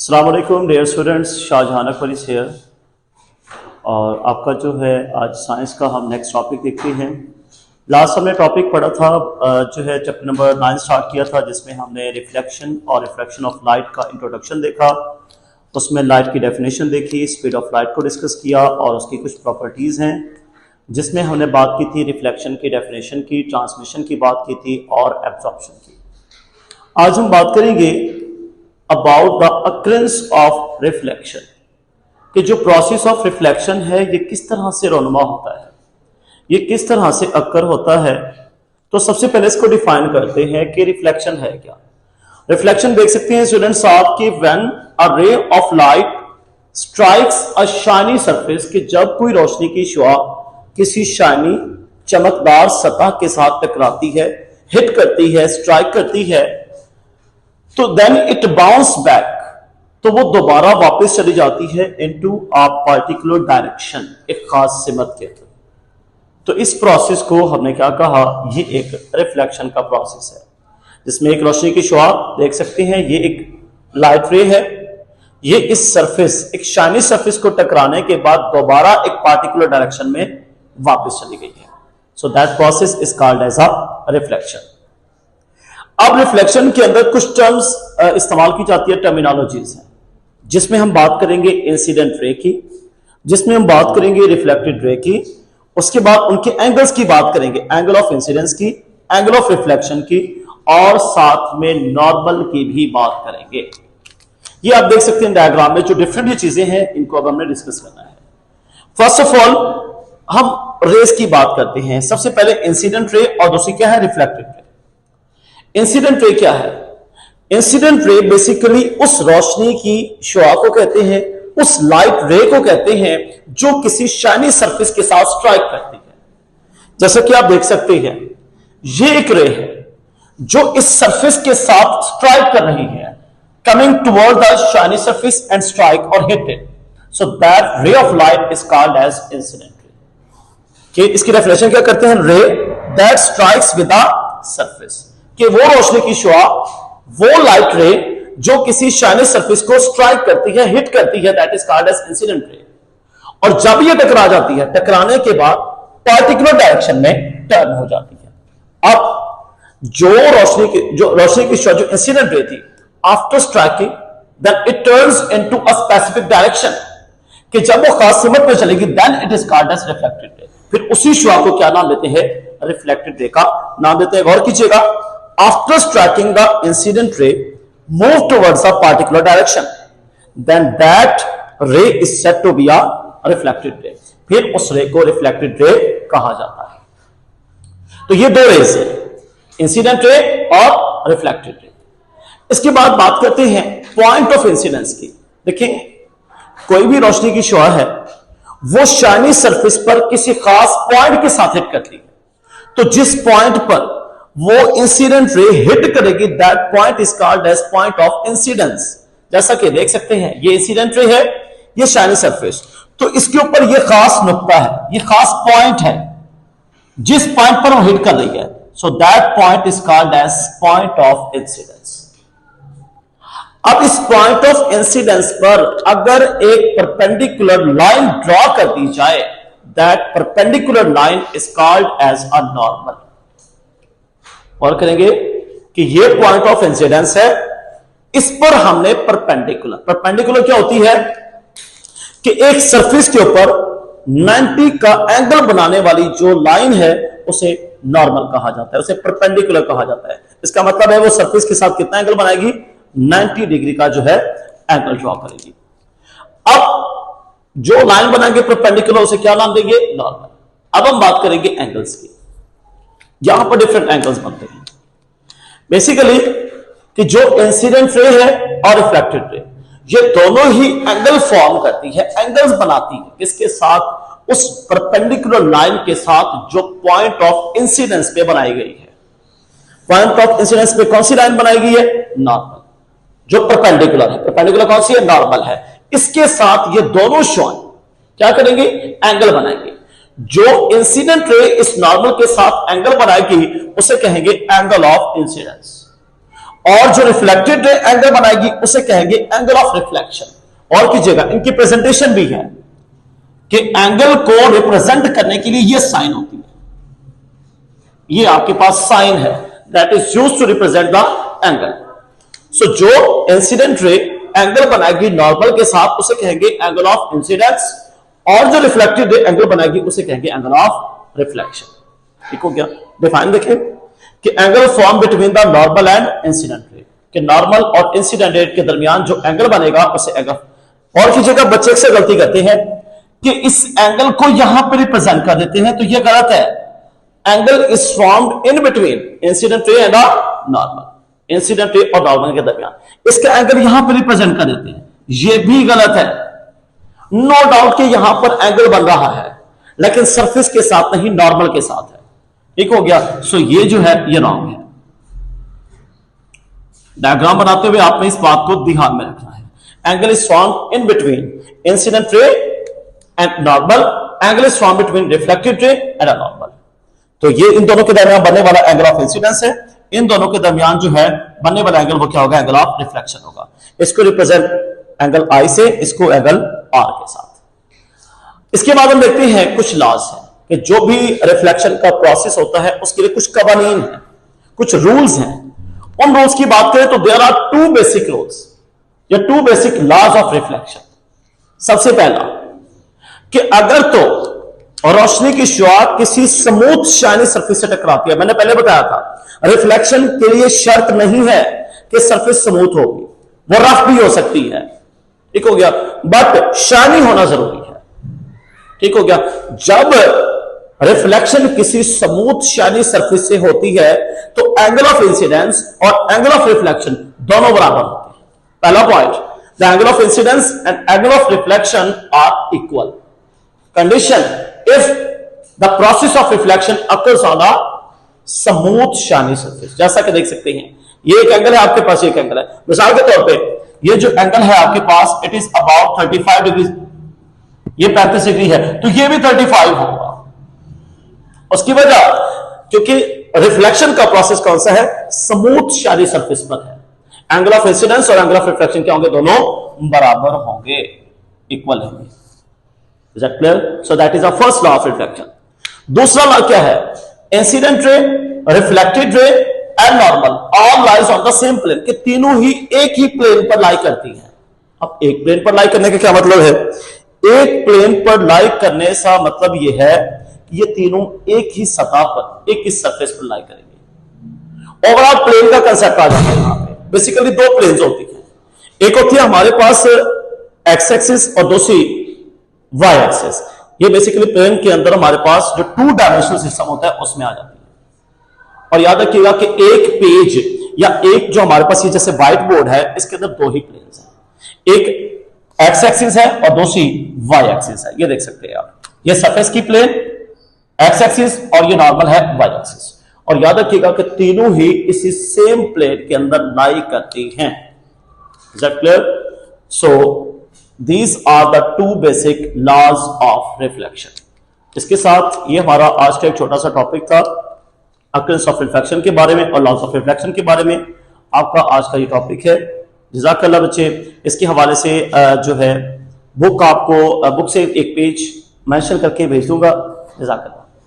अस्सलाम वालेकुम dear students, Shahjahan Akbar is here. और आपका जो है आज साइंस का हम नेक्स्ट टॉपिक देखते हैं। लास्ट हमने टॉपिक पढ़ा था जो है चैप्टर नंबर 9 स्टार्ट किया था, जिसमें हमने रिफ्लेक्शन और रिफ्रैक्शन ऑफ लाइट का इंट्रोडक्शन देखा। उसमें लाइट की डेफिनेशन देखी, स्पीड ऑफ लाइट को डिस्कस किया और उसकी कुछ प्रॉपर्टीज़ हैं, जिसमें हमने बात की थी रिफ्लेक्शन की डेफिनेशन की, ट्रांसमिशन की बात की थी और एब्जॉर्प्शन की। आज हम बात करेंगे about the occurrence of reflection, कि जो प्रोसेस ऑफ रिफ्लेक्शन है ये किस तरह से रोनुमा होता है, ये किस तरह से अक्कर होता है। तो सबसे पहले इसको डिफाइन करते हैं कि रिफ्लेक्शन है क्या। रिफ्लेक्शन देख सकते हैं स्टूडेंट्स आप कि व्हेन अ रे of light strikes a shiny surface, कि जब कोई रोशनी की शुआ किसी शाइनी चमकदार सतह के साथ टकराती है, हिट करती है, स्ट्राइक करती है, तो देन इट बाउंस बैक, तो वो दोबारा वापस चली जाती है इनटू अ पर्टिकुलर डायरेक्शन, एक खास सिमत के अंदर। तो इस प्रोसेस को हमने क्या कहा, ये एक रिफ्लेक्शन का प्रोसेस है, जिसमें एक रोशनी की शुआ देख सकते हैं, ये एक लाइट रे है, ये इस सरफेस, एक शाइनी सरफेस को टकराने के बाद दोबारा एक पार्टिकुलर डायरेक्शन में वापस चली गई है। So that process is called as a reflection. अब रिफ्लेक्शन के अंदर कुछ टर्म्स इस्तेमाल की जाती है, टर्मिनोलॉजीज हैं, जिसमें हम बात करेंगे इंसिडेंट रे की, जिसमें हम बात करेंगे रिफ्लेक्टेड रे की, उसके बाद उनके एंगल्स की बात करेंगे, एंगल ऑफ इंसिडेंस की, एंगल ऑफ रिफ्लेक्शन की, और साथ में नॉर्मल की भी बात करेंगे। ये आप देख सकते हैं डायग्राम में जो डिफरेंट ये चीजें हैं, इनको अब हमने डिस्कस करना है। फर्स्ट ऑफ ऑल हम रेस की बात करते हैं। सबसे पहले इंसिडेंट रे और दूसरी क्या है, रिफ्लेक्टेड रे। इंसिडेंट रे क्या है? इंसिडेंट रे बेसिकली उस रोशनी की शुआ को कहते हैं, उस लाइट रे को कहते हैं जो किसी शाइनी सरफेस के साथ स्ट्राइक करती है। जैसा कि आप देख सकते हैं, ये एक रे है जो इस सरफेस के साथ स्ट्राइक कर रही है, coming toward the shiny surface and strike और hit it. So that ray of light is called as incident ray. कि इसकी डेफिनेशन क्या करते हैं, ray that strikes with the surface, कि वो रोशनी की शुआ, वो लाइट रे जो किसी शाइनी सरफेस को स्ट्राइक करती है, हिट करती है, that is called as incident ray. और जब ये टकरा जाती है, टकराने के बाद पार्टिकुलर डायरेक्शन में टर्न हो जाती है। अब जो रोशनी की शुआ जो इंसिडेंट रे थी, after striking then it turns into a specific direction, कि जब वो खास सिमत में चलेगी, then it is called as reflected ray. फिर उसी शुआ को क्या नाम देते हैं, रिफ्लेक्टेड रे का नाम देते हैं। गौर कीजिएगा, after striking the incident ray move towards a particular direction, then that ray is said to be a reflected ray। फिर उस रे को रिफ्लेक्टेड रे कहा जाता है। तो ये दो रेज है, इंसिडेंट रे और रिफ्लेक्टेड रे। इसके बाद बात करते हैं पॉइंट ऑफ इंसिडेंस की। देखिए, कोई भी रोशनी की शुआ है, वो शाइनी सरफेस पर किसी खास पॉइंट के साथ हिट करती है, तो जिस पॉइंट पर वो इंसिडेंट रे हिट करेगी, that point is called as point of incidence. जैसा कि देख सकते हैं, ये इंसिडेंट रे है, ये शाइनी सरफेस, तो इसके ऊपर ये खास नुक्ता है, ये खास पॉइंट है, जिस पॉइंट पर वो हिट कर रही है। So that point is called as point of incidence. अब इस पॉइंट ऑफ इंसिडेंस पर अगर एक परपेंडिकुलर लाइन ड्रॉ कर दी जाए, that perpendicular line is called as a normal. और करेंगे कि ये पॉइंट ऑफ इंसिडेंस है, इस पर हमने परपेंडिकुलर क्या होती है, कि एक सरफेस के ऊपर 90 का एंगल बनाने वाली जो लाइन है, उसे नॉर्मल कहा जाता है, उसे परपेंडिकुलर कहा जाता है। इसका मतलब है वो सरफेस के साथ कितना एंगल बनाएगी, 90 डिग्री का जो है एंगल ड्रॉ करेगी। अब जो लाइन बनाएंगे परपेंडिकुलर, उसे क्या नाम देंगे, नॉर्मल। अब हम बात करेंगे एंगल्स की। यहां पर डिफरेंट एंगल्स बनते हैं बेसिकली, कि जो इंसिडेंट रे है और रिफ्लेक्टेड रे, ये दोनों ही एंगल फॉर्म करती है, एंगल्स बनाती है, किसके साथ, उस परपेंडिकुलर लाइन के साथ जो पॉइंट ऑफ इंसिडेंस पे बनाई गई है। पॉइंट ऑफ इंसिडेंस पे कौन सी लाइन बनाई गई है, नॉर्मल, जो परपेंडिकुलर है। परपेंडिकुलर कौन सी है, नॉर्मल है। इसके साथ ये दोनों शॉन क्या करेंगे, एंगल बनाएंगे। जो इंसिडेंट रे इस नॉर्मल के साथ एंगल बनाएगी, उसे कहेंगे एंगल ऑफ इंसिडेंस। और जो रिफ्लेक्टेड रे एंगल बनाएगी उसे कहेंगे एंगल ऑफ रिफ्लेक्शन। और कीजिएगा, इनकी प्रेजेंटेशन भी है कि एंगल को रिप्रेजेंट करने के लिए यह साइन होती है, ये आपके पास साइन है, that is used to represent the angle. So जो इंसिडेंट रे एंगल बनाएगी नॉर्मल के साथ उसे कहेंगे एंगल ऑफ इंसिडेंस, और जो रिफ्लेक्टेड रे एंगल बनाएगी उसे कहेंगे एंगल ऑफ रिफ्लेक्शन। ठीक हो गया? डिफाइन देखें कि angle form between the normal and incident ray, कि नॉर्मल और इंसिडेंट रे के दरमियान जो एंगल बनेगा उसे एंगल। और की जगह बच्चे अक्सर गलती करते हैं कि इस एंगल को यहां पर रिप्रेजेंट कर देते हैं, तो यह गलत है। Angle is formed in between incident ray and normal, incident ray और नॉर्मल के दरमियान इसका एंगल यहां पर रिप्रेजेंट कर देते हैं, यह भी गलत है। नो डाउट कि यहां पर एंगल बन रहा है, लेकिन सरफेस के साथ नहीं, नॉर्मल के साथ है। ठीक हो गया? सो ये जो है ये रॉन्ग है। डायग्राम बनाते हुए आपने इस बात को ध्यान में रखना है। Angle is formed in between incident ray and normal, angle is formed between reflected ray and a normal. तो ये इन दोनों के दरमियान बनने वाला एंगल ऑफ इंसिडेंस है, इन दोनों के दरमियान जो है बनने वाला एंगल वो क्या होगा? एंगल ऑफ रिफ्लेक्शन होगा। इसको रिप्रेजेंट एंगल आई से, इसको एंगल आर के साथ। इसके बाद हम देखते हैं कुछ लॉज है कि जो भी रिफ्लेक्शन का प्रोसेस होता है उसके लिए कुछ कवानीन है, कुछ रूल्स हैं। उन रूल्स की बात करें तो there are two basic rules या two basic laws of reflection. सबसे पहला कि अगर तो रोशनी की शुआ किसी स्मूथ शाइनी सरफेस से टकराती है, मैंने पहले बताया था रिफ्लेक्शन के लिए शर्त नहीं है कि सरफेस स्मूथ होगी, वो रफ भी हो सकती है। ठीक हो गया? बट शाइनी होना जरूरी है। ठीक हो गया? जब रिफ्लेक्शन किसी स्मूथ शाइनी सरफेस से होती है तो एंगल ऑफ इंसिडेंस और एंगल ऑफ रिफ्लेक्शन दोनों बराबर होते हैं। पहला point, the angle of incidence and angle of reflection are equal condition if the process of reflection occurs on a smooth shiny surface। जैसा कि देख सकते हैं ये एक एंगल है, आपके पास एक एंगल है। मिसाल के तौर पे ये जो एंगल है आपके पास इट इज अबाउट 35 डिग्री, ये 35 डिग्री है, तो ये भी 35 होगा। उसकी वजह क्योंकि रिफ्लेक्शन का प्रोसेस कौन सा है? स्मूथ शाइनी सरफेस पर है। एंगल ऑफ इंसिडेंस और एंगल ऑफ रिफ्लेक्शन क्या होंगे? दोनों बराबर होंगे, इक्वल होंगे। Is that clear? So that is our first law of reflection. दूसरा लॉ क्या है? Incident ray, reflected ray and normal all lies on the same plane, कि तीनों ही एक ही प्लेन पर लाई करती हैं। अब एक प्लेन पर लाई करने का क्या मतलब है? एक प्लेन पर लाई करने का मतलब यह है कि ये तीनों एक ही सतह पर, एक ही सरफेस पर लाई करेंगे। ओवरऑल प्लेन का कंसेप्ट आ जाता है यहां पे। बेसिकली दो प्लेन्स होती हैं, एक होती है हमारे पास एक्स एक्सिस और दूसरी वाई एक्सिस। ये बेसिकली प्लेन के अंदर हमारे पास जो टू डायमेंशनल सिस्टम होता है उसमें आ जाती है। और याद रखिएगा कि एक पेज या एक जो हमारे पास ये जैसे व्हाइट बोर्ड है इसके अंदर दो ही प्लेन्स हैं, एक एक्स एक्सिस है और दूसरी वाई एक्सिस है। ये देख सकते हैं आप, ये सरफेस की प्लेन एक्स एक्सिस और ये नॉर्मल है वाई एक्सिस। और याद रखिएगा कि तीनों ही इसी सेम प्लेन के अंदर लाई करती हैं। Is that clear? So These are the two basic laws of reflection। इसके साथ ये हमारा आज का एक छोटा सा टॉपिक था occurrence of reflection के बारे में और laws of reflection के बारे में। आपका आज का ये टॉपिक है। जज़ाकल्लाह बच्चे। इसके हवाले से जो है बुक आपको बुक से एक पेज मेंशन करके भेज दूंगा। जज़ाकल्लाह।